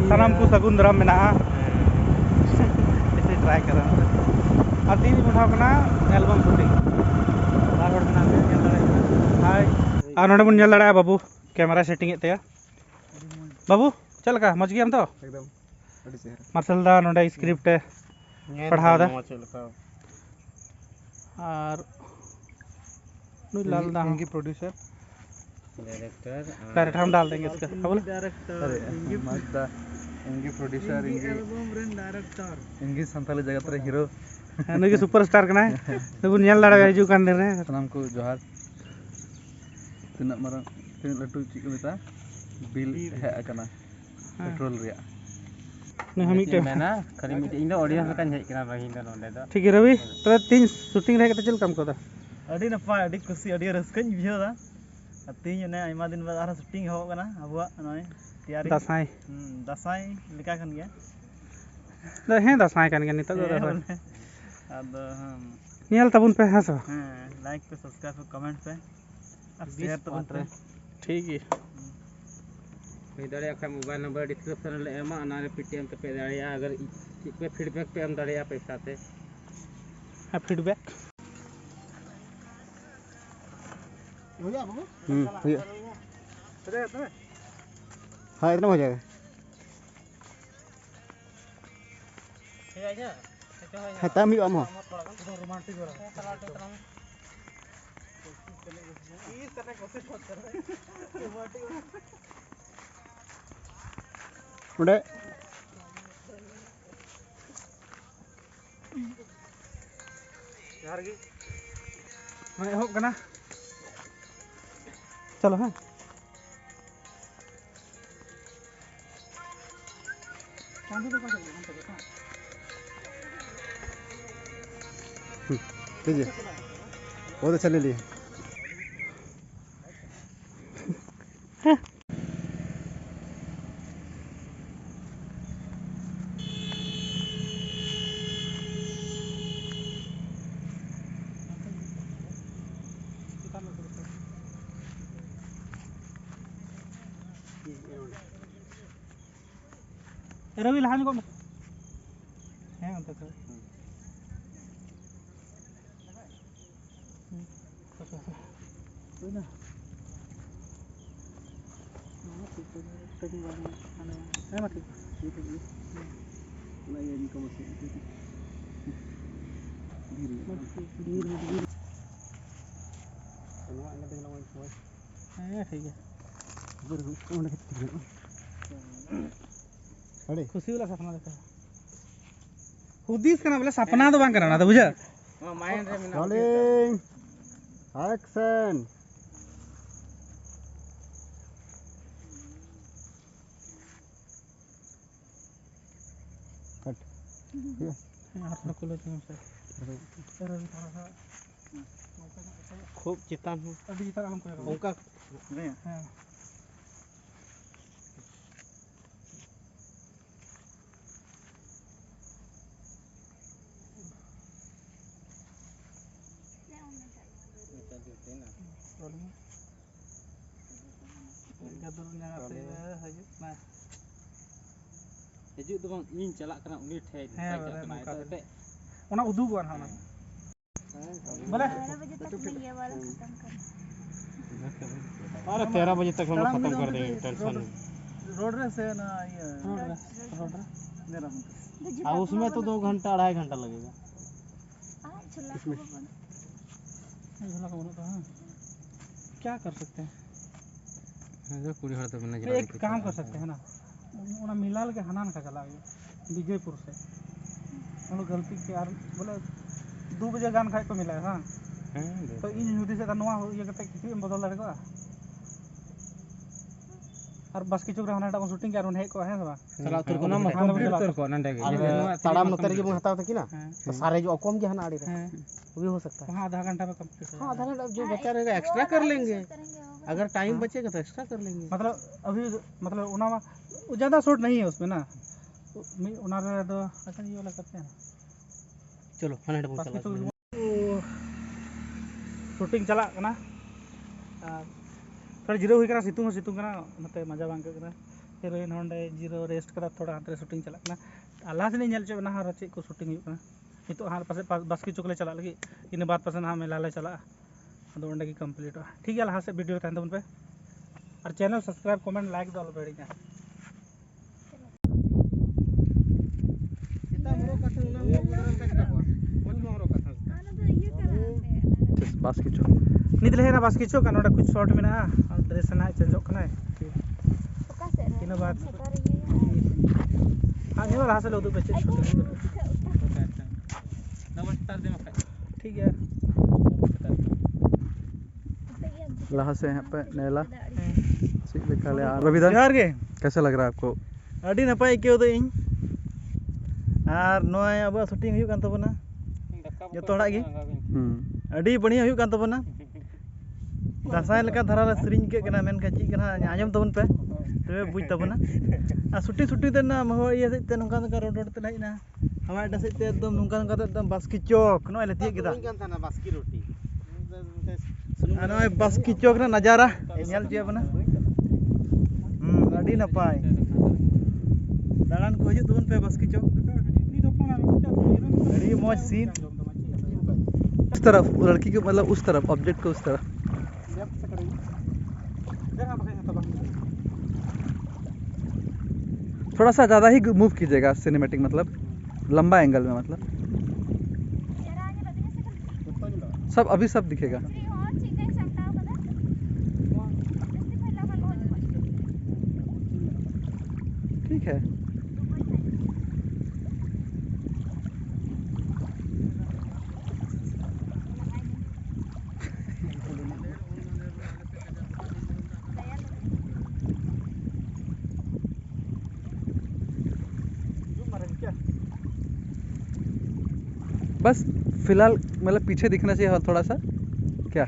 सानाम को सगुन दाराम मेना ऐसे ट्राई करा और तीन उठाव करना एल्बम शूटिंग बार हड़ मेना के नेल दाड़े हाय आ नोडे बन नेल दाड़े बाबू कैमरा सेटिंग एत बाबू चल का मज गया हम तो एकदम अड़ी चेहरा मार्शल दा नोडे स्क्रिप्ट पढ़ाव दा और नुई लाल दा इनकी प्रोड्यूसर डायरेक्टर हम डाल देंगे इसका बोल डायरेक्टर इनकी प्रोड्यूसर इनकी एल्बम रेन डायरेक्टर इनकी संताली जगत रे हीरो नुई के सुपरस्टार कना नुई नेल दाड़े हिजू कान दिन रे सनाम को जोहार तिना मारा तिना लटू ची को मेता बिल है कना पेट्रोल रिया नुई हम मिटे मेना खाली मिटे इन ऑडियंस का हेज कना रही इन नोंडे दो ठीक है रवि तो तीन शूटिंग रहे कते चल काम को दा अड़ी नपाय अड़ी खुशी अड़ी रस्कन बुझा तीन ने आयमा दिन बाद आरा शूटिंग हो कना अबुआ नय तैयारी दसाई दसाई लिका कन गया हे दसाई कान गया नित अब नेल तबुन पे हंस लाइक पे सब्सक्राइब पे कमेंट पे और शेयर तबुन पे ठीक है दाड़े का मोबाइल नंबर डिस्क्रिप्शन ले एमा अना रे पेटीएम पे पे दाड़े अगर पे फीडबैक पे हम दाड़े पैसा ते फीडबैक हो गया बाबू हो गया हाँ इतना हो जाएगा है तम ही हम हो रोमांटिक हो रहा है इस करने की कोशिश मत कर रोमांटिक उड़े यार की मैं हो कना चलो हाँ लीजिए बहुत अच्छा ले लिए रवि लहान को हैं अंत तक ना है मत ना ये इनका मत धीरे ठीक है अरे खुशी वाला सपना देखा हुदीस करना बोले सपना तो बांग करना तो बुझा माइंड रे मेना रोलिंग एक्शन कट हाथ में कुल तुम से खूब चितान हूं अभी जितना हम करेंगे उनका नहीं हां हिजू तो बang इन चला कना उनी ठे ओना उदुग वन हां बोले 12 बजे तक में ये वाला खत्म करना अरे 13 बजे तक हम खत्म कर देंगे टेंशन रोड रे से ना ये रोड मेरा और उसमें तो 2 घंटा 2.5 घंटा लगेगा झूला झूला का बोलो तो हां क्या कर सकते हैं जो कुड़ी हड़ तो बना एक काम कर सकते हैं ना उना मिलाल के हनान का चला गया विजयपुर से हम लोग गलती के यार बोले 2 बजे गान खाए को मिला है हां तो इन युदी से नवा ये करते किसी में बदल दाड़े को और बस की चुक रहना शूटिंग के हे को है सब चला तुर को ना कंप्लीट तुर को नंडे के ताड़ाम नतर के हटाव त की ना तो सारे जो कम के हना आड़ी रहे वो भी हो सकता है हां आधा घंटा में कंप्लीट हां आधा घंटा जो बचा रहेगा एक्स्ट्रा कर लेंगे अगर टाइम बचेगा तो एक्स्ट्रा कर लेंगे मतलब अभी मतलब उना ज्यादा शॉट नहीं है उसमें ना उना रे तो अच्छा ये वाला करते हैं चलो 100 चला शूटिंग चला कना थोड़ा जिरो हुई कना सितुंग सितुंग कना नते मजा बांग कना हीरोइन होंडे जीरो रेस्ट करा थोड़ा हाथ रे शूटिंग चला कना अल्लाह से नहीं चो ना हार चे को शूटिंग हुई कना नितो हार पासे बास्की चोक ले चला लगी इन बात पासे ना मेला ले चला अदो ओंडे की कंप्लीट हो ठीक है लहा से वीडियो तान तबन पे और चैनल सब्सक्राइब कमेंट लाइक दो बेड़ी ना सीता मोरो कथा उना मोरो कथा कोन मोरो कथा आना तो ये करा बास्की चोक नित ले ना बास्की चोक नोडे कुछ शॉट में ना और ड्रेस ना चेंज हो कना ओका से इन बात सकार ये हां ये लहा से लो दो बच्चे शूटिंग नमस्कार दे मखा ठीक है लहा से यहाँ पे नेला सीख लिखा ले रविदान जोहार गे कैसा लग रहा है आपको अड़ी नपाय के दो इन आर नोय अब शूटिंग हुई कान तबना जो तोड़ा गे अड़ी बढ़िया हुई कान तबना दासाय लेका धरा ला सरिंग के कना मेन का ची कना आजम तबन पे तबे बुझ तबना आ सुटी ते ना महो ये ते नोका नोका रोड रोड ते लाइना हवा डसे ते एकदम नोका नोका ते एकदम बास्की चौक नोय ले तिय केदा ना बास्की रोटी नोय बास्की चौक ना नजारा नेल जे बना अड़ी नपाय दालान को हिजु तबन पे बास्की चौक अड़ी मौज सीन उस तरफ लड़की के मतलब उस तरफ ऑब्जेक्ट को उस तरफ थोड़ा सा ज़्यादा ही मूव कीजिएगा सिनेमैटिक मतलब लंबा एंगल में मतलब सब अभी सब दिखेगा ठीक है बस फिलहाल मतलब पीछे दिखना चाहिए थोड़ा सा क्या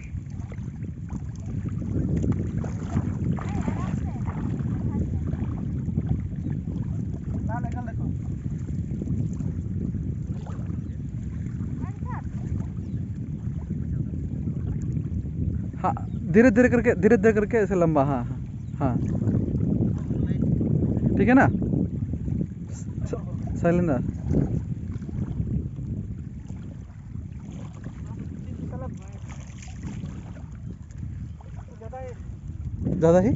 हाँ धीरे धीरे करके ऐसे लंबा हाँ हाँ हाँ ठीक है ना शैलेंद्र ज़्यादा ही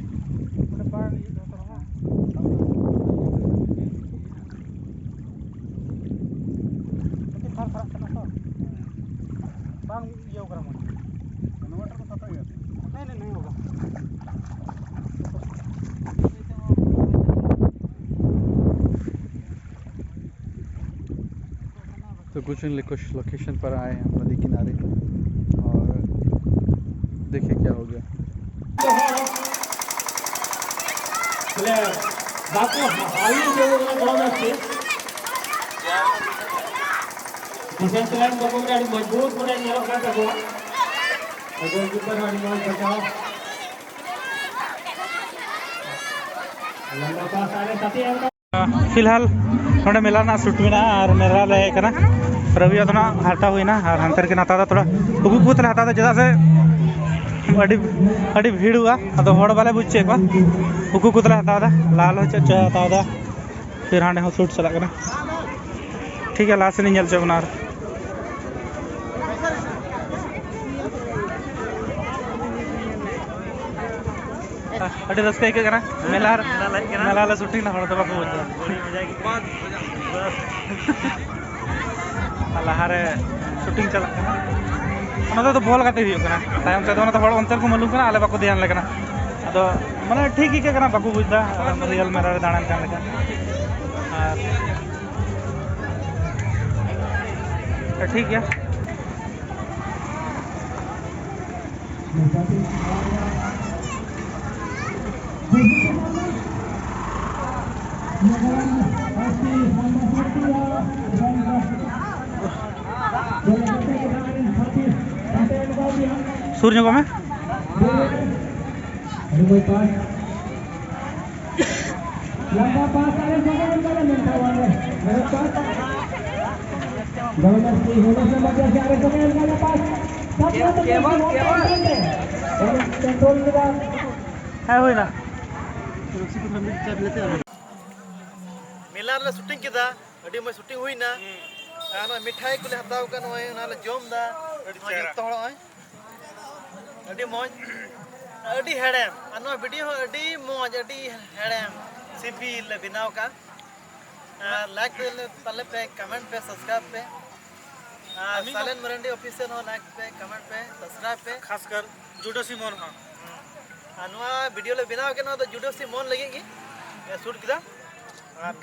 नहीं होगा तो कुछ लोकेशन पर आए हैं नदी किनारे और देखिए क्या हो गया बाकी हाल जो बड़ा है डिफेंस लाइन को कोई मजबूत बने ये लोग का हुआ अगर ऊपर वाली बॉल बचाओ लंबा पास आने साथी फिलहाल थोड़ा मेला ना शूट में और मेला ले कना रवि तो हाटा हुई ना और हंतर के नाता थोड़ा उगु को तले हाता जदा से अड़ी भीड़ हुआ अदो हड़ वाले बुझे को उगु को तले हाता लाल हो च हाता फिर हांडे हो शूट चला कना ठीक है लास्ट नहीं चल चना अड़ी रस्ते के कना मेला शूटिंग ना हड़ तो बाको बुझा लहारे शूटिंग चला तो बॉल गाते तायम से अंतर को मालूम आले बाको ध्यान लेना अदो माने ठीक ही के बाको बुझदा रियल मेला रे दाड़ान कान लेका ठीक है सूर्य को में लंबा पास आने जगह मिलता हुआ है मेरे पास जबरदस्ती होने से मध्य से आगे जगह मेरे पास केवल कंट्रोल के बाद है होई ना उसी को हम चाय लेते हैं मेला रे शूटिंग किदा अडी म शूटिंग हुईना आना मिठाई को ले हताव का नय नाले जम दा जत्तो हड़ होय अडी मौज अडी हेड़ेम अनो वीडियो अडी मौज अडी हेड़ेम सिबिल ले बनाव का लाइक तले पे कमेंट पे सब्सक्राइब पे सालेन मरंडी ऑफिशियल हो लाइक पे कमेंट पे सब्सक्राइब पे खासकर जुडोसी मोन हां अनवा वीडियो ले बनाव के न तो जुडोसी मोन लगेगी शूट किदा और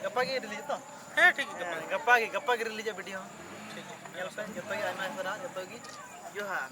गप्पा की रिलीज तो है ठीक है गप्पा की रिलीज वीडियो ठीक है ये पे जतो की आइमा सरा जतो की जोहार